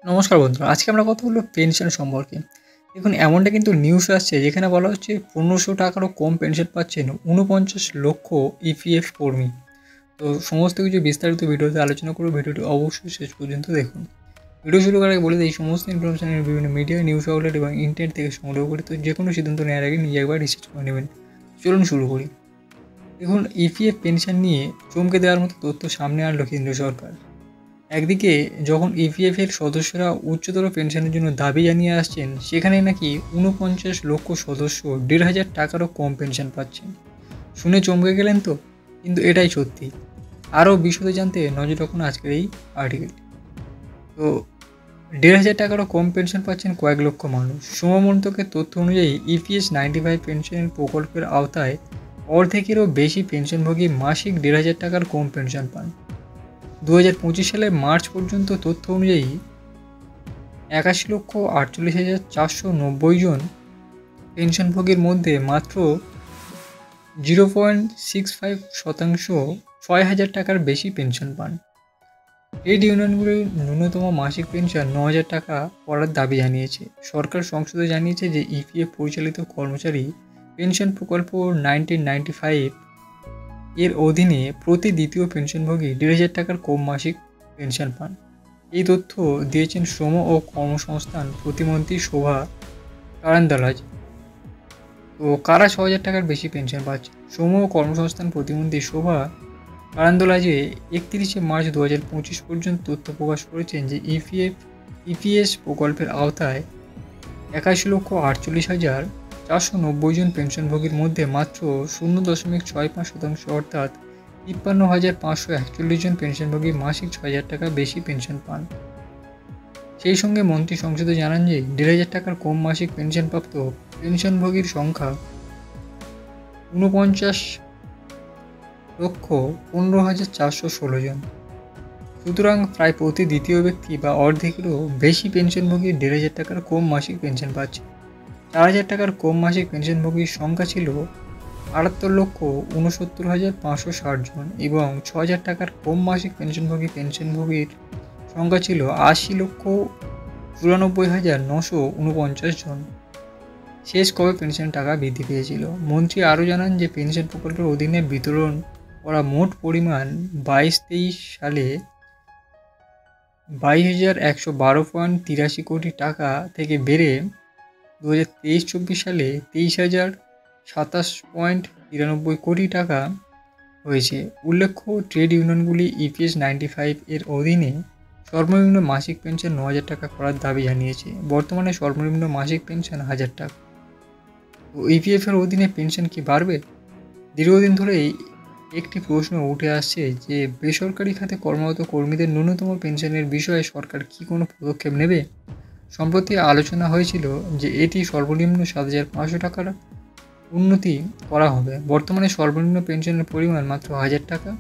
নমস্কার বন্ধুরা, আজকে আমরা কথা বলব পেনশন সম্পর্কে। দেখুন, এমনটা কিন্তু নিউজ আসছে যেখানে বলা হচ্ছে ১৫০০ টাকারও কম পেনশন পাচ্ছেন ৪৯ লক্ষ ইপিএফ কর্মী। তো সমস্ত কিছু বিস্তারিত ভিডিওতে আলোচনা করব। ভিডিওটি অবশ্যই শেষ পর্যন্ত দেখুন। ভিডিও শুরু করার আগে বলে দিই, এই সমস্ত ইনফরমেশন বিভিন্ন মিডিয়া, নিউজ আউটলেট এবং ইন্টারনেট থেকে সংগ্রহ করে, তো যে কোনো সিদ্ধান্ত নেওয়ার আগে নিজে একবার রিসার্চ করে নেবেন। চলুন শুরু করি। দেখুন, ইপিএফ পেনশন নিয়ে চমকে দেওয়ার মতো তথ্য সামনে আনলো কেন্দ্র সরকার। একদিকে যখন ইপিএফের সদস্যরা উচ্চতর পেনশনের জন্য দাবি জানিয়ে আসছেন, সেখানে নাকি ৪৯ লক্ষ সদস্য ১,৫০০ টাকারও কম পেনশন পাচ্ছেন। শুনে চমকে গেলেন তো? কিন্তু এটাই সত্যি। আরও বিশদে জানতে নজর রাখুন আজকের এই আর্টিকেল। তো ১,৫০০ টাকারও কম পেনশন পাচ্ছেন কয়েক লক্ষ মানুষ। শ্রম মন্ত্রকের তথ্য অনুযায়ী ইপিএস 95 পেনশন প্রকল্পের আওতায় অর্ধেকেরও বেশি পেনশনভোগী মাসিক ১,৫০০ টাকার কম পেনশন পান। ২০২৫ সালের মার্চ পর্যন্ত তথ্য অনুযায়ী ৮১,৪৮,৪৯০ জন পেনশনভোগীর মধ্যে মাত্র 0.65% ৬,০০০ টাকার বেশি পেনশন পান। ট্রেড ইউনিয়নগুলির ন্যূনতম মাসিক পেনশন ৯,০০০ টাকা করার দাবি জানিয়েছে। সরকার সংসদে জানিয়েছে যে ইপিএফ পরিচালিত কর্মচারী পেনশন প্রকল্প 1995 এর অধীনে প্রতি দ্বিতীয় পেনশনভোগী ১,৫০০ টাকার কম মাসিক পেনশন পান। এই তথ্য দিয়েছেন শ্রম ও কর্মসংস্থান প্রতিমন্ত্রী শোভা কারান্দালাজ। তো কারা ৬,০০০ টাকার বেশি পেনশন পাচ্ছে? শ্রম ও কর্মসংস্থান প্রতিমন্ত্রী শোভা কারান্দালাজে ৩১শে মার্চ ২০২৫ পর্যন্ত তথ্য প্রকাশ করেছেন যে ইপিএস প্রকল্পের আওতায় ৮১,৪৮,৪৯০ জন পেনশনভোগীর মধ্যে মাত্র ০.৬৫% অর্থাৎ ৫৩,৫৪১ জন পেনশনভোগী মাসিক ৬,০০০ টাকা বেশি পেনশন পান। সেই সঙ্গে মন্ত্রী সংসদে জানান যে ১,৫০০ টাকার কম মাসিক পেনশনপ্রাপ্ত পেনশনভোগীর সংখ্যা ৪৯,১৫,৪১৬ জন। সুতরাং প্রায় প্রতি দ্বিতীয় ব্যক্তি বা অর্ধেকেরও বেশি পেনশনভোগী ১,৫০০ টাকার কম মাসিক পেনশন পাচ্ছে। ৪,০০০ টাকার কম মাসিক পেনশনভোগীর সংখ্যা ছিল ৭৮,৬৯,৫৬০ জন এবং ৬,০০০ টাকার কম মাসিক পেনশনভোগীর সংখ্যা ছিল ৮০,৯৪,৯৪৯ জন। শেষ কবে পেনশন টাকা বৃদ্ধি পেয়েছিল? মন্ত্রী আরও জানান যে পেনশন প্রকল্পের অধীনে বিতরণ করা মোট পরিমাণ ২২-২৩ সালে ২২,১১২.৮৩ কোটি টাকা থেকে বেড়ে ২০২৩-২৪ সালে ২৩,০২৭.৯৩ কোটি টাকা হয়েছে। উল্লেখ্য, ট্রেড ইউনিয়নগুলি ইপিএস 95 এর অধীনে সর্বনিম্ন মাসিক পেনশন ৯,০০০ টাকা করার দাবি জানিয়েছে। বর্তমানে সর্বনিম্ন মাসিক পেনশন ১,০০০ টাকা। তো ইপিএফের অধীনে পেনশন কি বাড়বে? দীর্ঘদিন ধরেই একটি প্রশ্ন উঠে আসছে যে বেসরকারি খাতে কর্মরত কর্মীদের ন্যূনতম পেনশনের বিষয়ে সরকার কি কোনো পদক্ষেপ নেবে? সম্প্রতি আলোচনা হয়েছিল যে এটি সর্বনিম্ন ৭,৫০০ টাকার উন্নতি করা হবে। বর্তমানে সর্বনিম্ন পেনশনের পরিমাণ মাত্র ১,০০০ টাকা।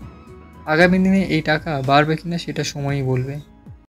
আগামী দিনে এই টাকা বাড়বে কিনা সেটা সময়ই বলবে।